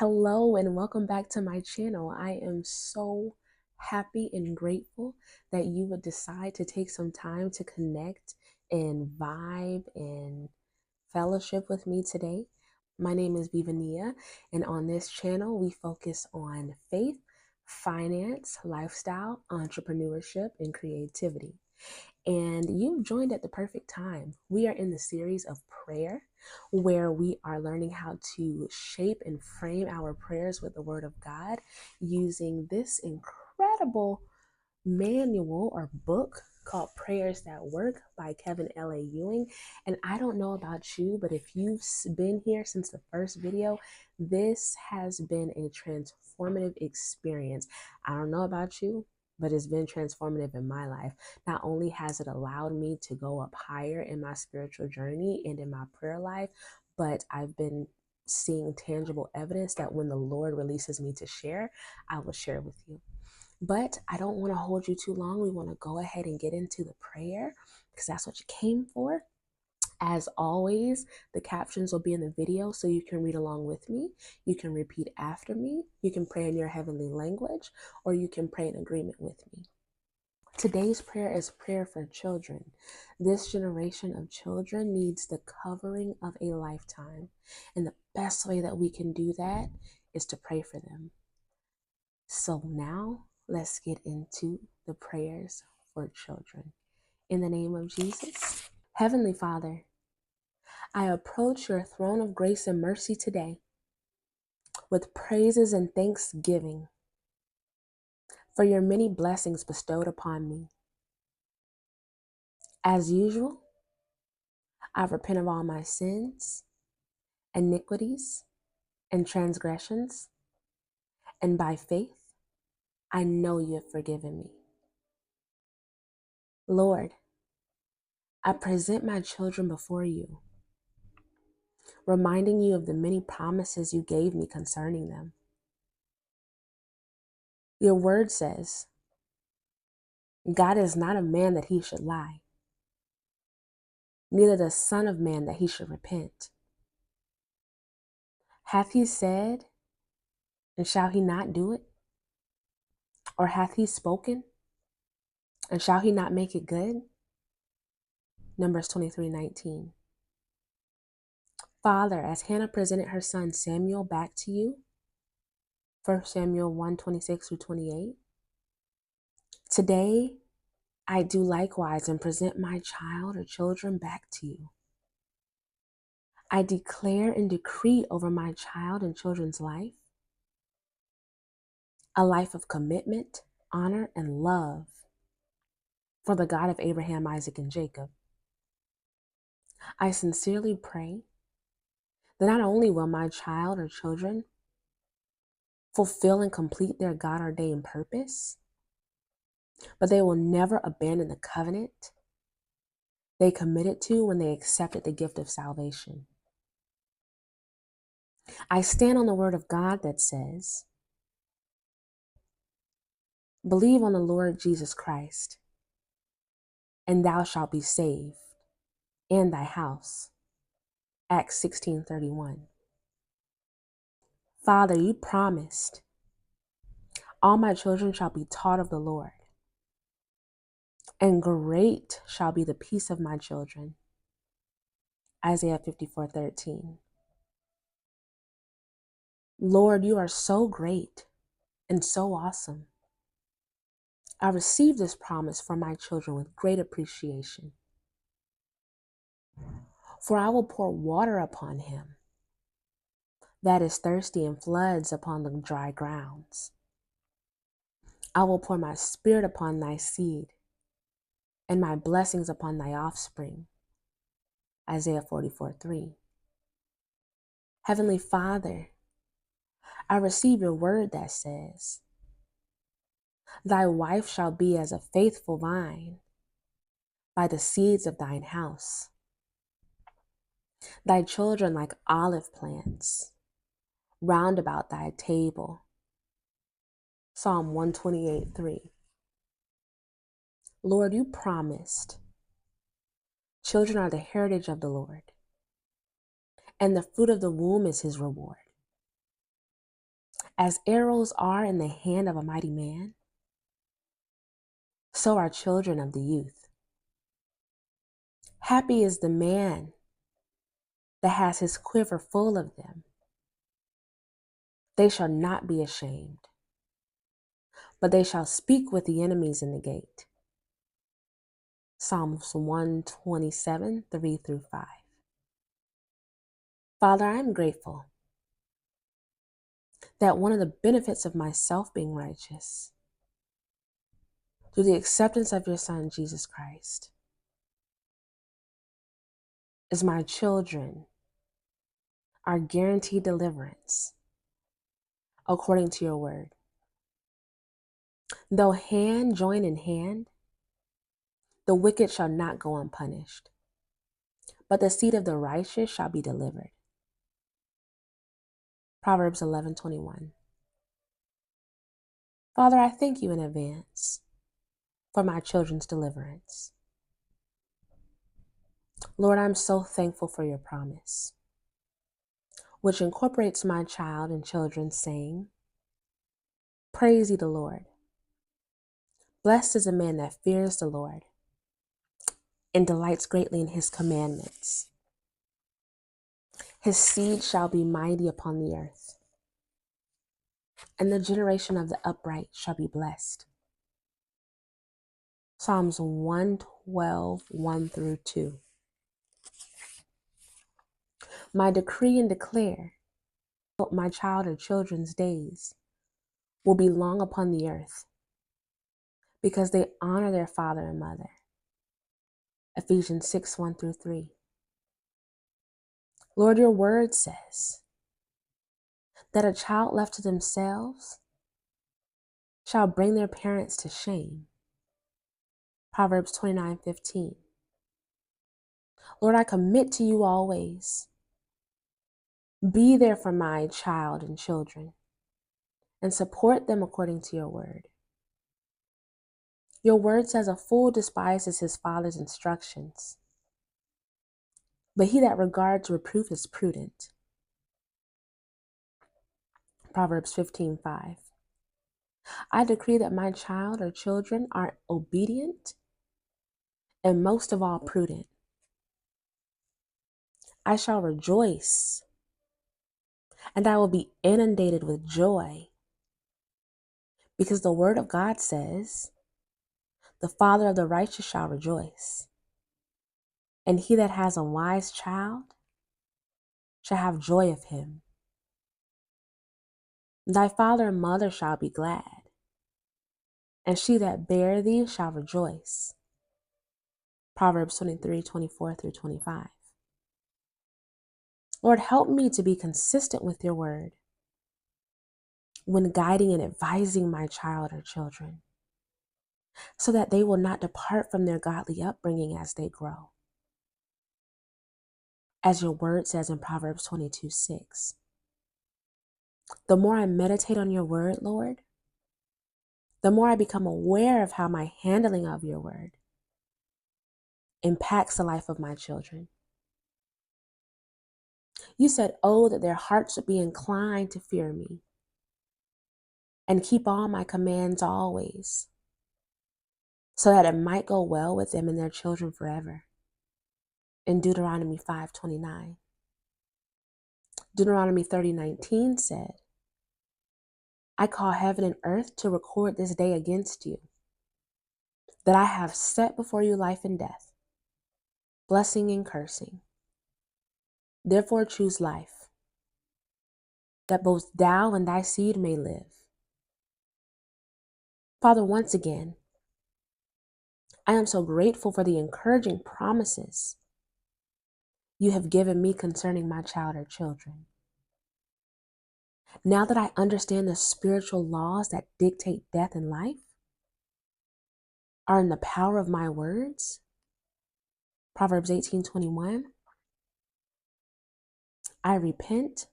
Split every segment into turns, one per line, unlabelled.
Hello and welcome back to my channel. I am so happy and grateful that you would decide to take some time to connect and vibe and fellowship with me today. My name is Vivania, and on this channel, we focus on faith, finance, lifestyle, entrepreneurship, and creativity. And you've joined at the perfect time. We are in the series of prayer where we are learning how to shape and frame our prayers with the Word of God using this incredible manual or book called Prayers That Work by Kevin L.A. Ewing. And I don't know about you, but if you've been here since the first video, this has been a transformative experience. I don't know about you, but it's been transformative in my life. Not only has it allowed me to go up higher in my spiritual journey and in my prayer life, but I've been seeing tangible evidence that when the Lord releases me to share, I will share with you. But I don't want to hold you too long. We want to go ahead and get into the prayer because that's what you came for. As always, the captions will be in the video so you can read along with me. You can repeat after me. You can pray in your heavenly language, or you can pray in agreement with me. Today's prayer is prayer for children. This generation of children needs the covering of a lifetime. And the best way that we can do that is to pray for them. So now let's get into the prayers for children. In the name of Jesus, Heavenly Father, I approach your throne of grace and mercy today with praises and thanksgiving for your many blessings bestowed upon me. As usual, I repent of all my sins, iniquities, and transgressions, and by faith, I know you have forgiven me. Lord, I present my children before you, reminding you of the many promises you gave me concerning them. Your word says, God is not a man that he should lie, neither the son of man that he should repent. Hath he said, and shall he not do it? Or hath he spoken, and shall he not make it good? Numbers 23:19. Father, as Hannah presented her son Samuel back to you, 1 Samuel 1:26-28, today I do likewise and present my child or children back to you. I declare and decree over my child and children's life a life of commitment, honor, and love for the God of Abraham, Isaac, and Jacob. I sincerely pray that not only will my child or children fulfill and complete their God-ordained purpose, but they will never abandon the covenant they committed to when they accepted the gift of salvation. I stand on the word of God that says, believe on the Lord Jesus Christ, and thou shalt be saved, and thy house. Acts 16:31. Father, you promised, all my children shall be taught of the Lord, and great shall be the peace of my children. Isaiah 54:13. Lord, you are so great and so awesome. I receive this promise for my children with great appreciation. For I will pour water upon him that is thirsty and floods upon the dry grounds. I will pour my spirit upon thy seed and my blessings upon thy offspring. Isaiah 44:3. Heavenly Father, I receive your word that says, thy wife shall be as a faithful vine by the seeds of thine house, thy children like olive plants round about thy table. Psalm 128:3. Lord, you promised children are the heritage of the Lord, and the fruit of the womb is his reward. As arrows are in the hand of a mighty man, so are children of the youth. Happy is the man that has his quiver full of them. They shall not be ashamed, but they shall speak with the enemies in the gate. Psalms 127, 3-5. Father, I'm grateful that one of the benefits of myself being righteous, through the acceptance of your Son, Jesus Christ, is my children are guaranteed deliverance according to your word. Though hand join in hand, the wicked shall not go unpunished, but the seed of the righteous shall be delivered. Proverbs 11:21. Father, I thank you in advance for my children's deliverance. Lord, I'm so thankful for your promise, which incorporates my child and children saying, praise ye the Lord. Blessed is a man that fears the Lord and delights greatly in his commandments. His seed shall be mighty upon the earth, and the generation of the upright shall be blessed. Psalms 112, 1-2. My decree and declare, my child or children's days will be long upon the earth, because they honor their father and mother. Ephesians 6, 1-3. Lord, your word says that a child left to themselves shall bring their parents to shame. Proverbs 29:15. Lord, I commit to you always. Be there for my child and children and support them according to your word. Your word says a fool despises his father's instructions, but he that regards reproof is prudent. Proverbs 15:5. I decree that my child or children are obedient and most of all prudent. I shall rejoice and I will be inundated with joy, because the word of God says, the father of the righteous shall rejoice, and he that has a wise child shall have joy of him. Thy father and mother shall be glad, and she that bare thee shall rejoice. Proverbs 23:24-25. Lord, help me to be consistent with your word when guiding and advising my child or children, so that they will not depart from their godly upbringing as they grow. As your word says in Proverbs 22:6. The more I meditate on your word, Lord, the more I become aware of how my handling of your word impacts the life of my children. You said, oh, that their hearts would be inclined to fear me and keep all my commands always, so that it might go well with them and their children forever. In Deuteronomy 5:29. Deuteronomy 30:19 said, I call heaven and earth to record this day against you, that I have set before you life and death, blessing and cursing. Therefore choose life, that both thou and thy seed may live. Father, once again, I am so grateful for the encouraging promises you have given me concerning my child or children. Now that I understand the spiritual laws that dictate death and life are in the power of my words, Proverbs 18:21, I repent,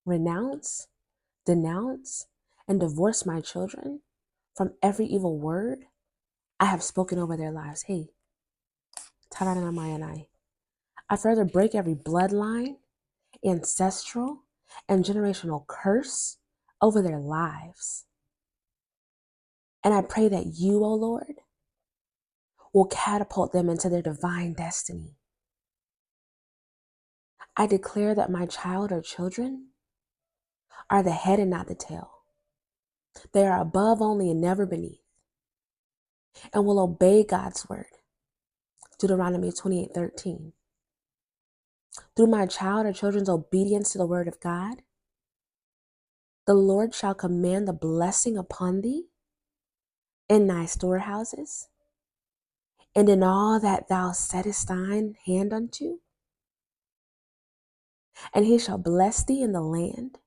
renounce, denounce, and divorce my children from every evil word I have spoken over their lives. Hey, Taranamayanai. I further break every bloodline, ancestral, and generational curse over their lives. And I pray that you, O Lord, will catapult them into their divine destiny. I declare that my child or children are the head and not the tail. They are above only and never beneath, and will obey God's word. Deuteronomy 28:13. Through my child or children's obedience to the word of God, the Lord shall command the blessing upon thee in thy storehouses, and in all that thou settest thine hand unto. And he shall bless thee in the land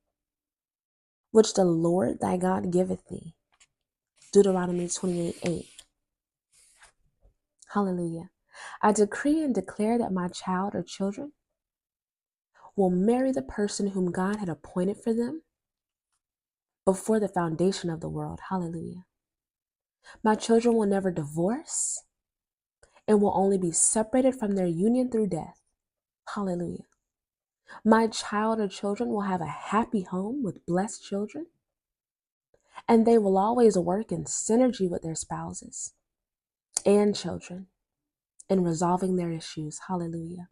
which the Lord thy God giveth thee. Deuteronomy 28:8. Hallelujah. I decree and declare that my child or children will marry the person whom God had appointed for them before the foundation of the world. Hallelujah. My children will never divorce and will only be separated from their union through death. Hallelujah. My child or children will have a happy home with blessed children, and they will always work in synergy with their spouses and children in resolving their issues. Hallelujah.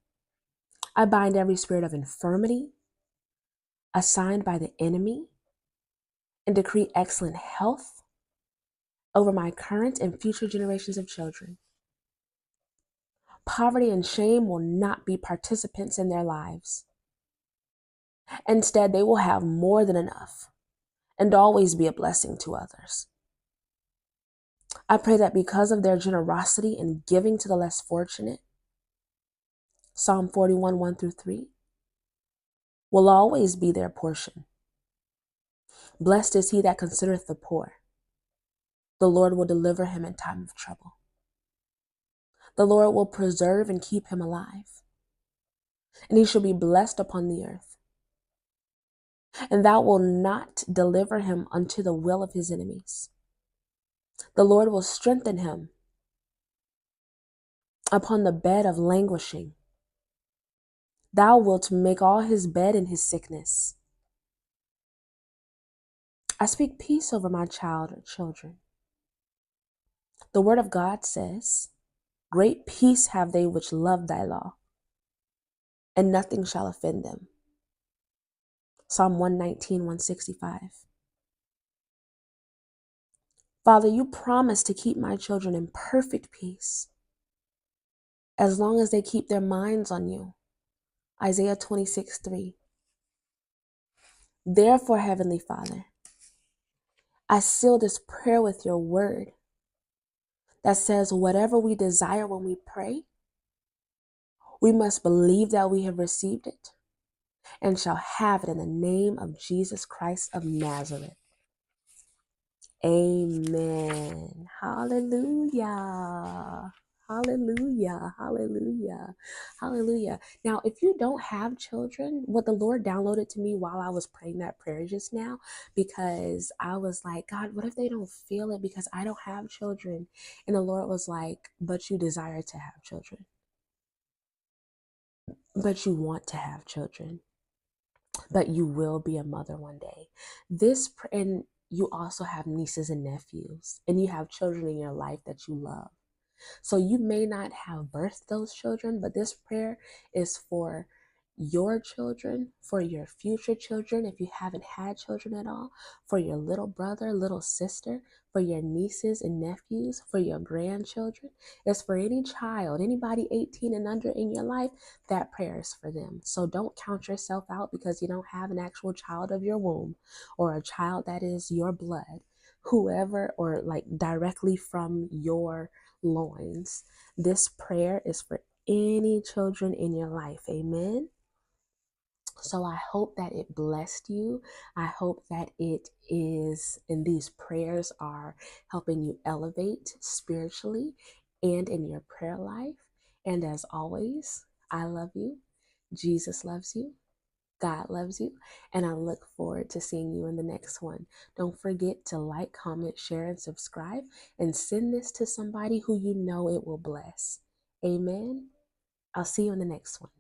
I bind every spirit of infirmity assigned by the enemy and decree excellent health over my current and future generations of children. Poverty and shame will not be participants in their lives. Instead, they will have more than enough and always be a blessing to others. I pray that because of their generosity and giving to the less fortunate, Psalm 41, 1-3, will always be their portion. Blessed is he that considereth the poor. The Lord will deliver him in time of trouble. The Lord will preserve and keep him alive, and he shall be blessed upon the earth. And thou wilt not deliver him unto the will of his enemies. The Lord will strengthen him upon the bed of languishing. Thou wilt make all his bed in his sickness. I speak peace over my child or children. The word of God says, great peace have they which love thy law, and nothing shall offend them. Psalm 119, 165. Father, you promise to keep my children in perfect peace as long as they keep their minds on you. Isaiah 26:3. Therefore, Heavenly Father, I seal this prayer with your word that says whatever we desire when we pray, we must believe that we have received it and shall have it in the name of Jesus Christ of Nazareth. Amen. Hallelujah. Hallelujah. Hallelujah. Hallelujah. Now, if you don't have children, what the Lord downloaded to me while I was praying that prayer just now, because I was like, God, what if they don't feel it because I don't have children? And the Lord was like, but you desire to have children, but you want to have children, but you will be a mother one day. And you also have nieces and nephews, and you have children in your life that you love. So you may not have birthed those children, but this prayer is for your children, for your future children, if you haven't had children at all, for your little brother, little sister, for your nieces and nephews, for your grandchildren. It's for any child, anybody 18 and under in your life, that prayer is for them. So don't count yourself out because you don't have an actual child of your womb or a child that is your blood, whoever, or like directly from your loins. This prayer is for any children in your life. Amen. So I hope that it blessed you. I hope that it is, and these prayers are helping you elevate spiritually and in your prayer life. And as always, I love you. Jesus loves you. God loves you, and I look forward to seeing you in the next one. Don't forget to like, comment, share, and subscribe, and send this to somebody who you know it will bless. Amen. I'll see you in the next one.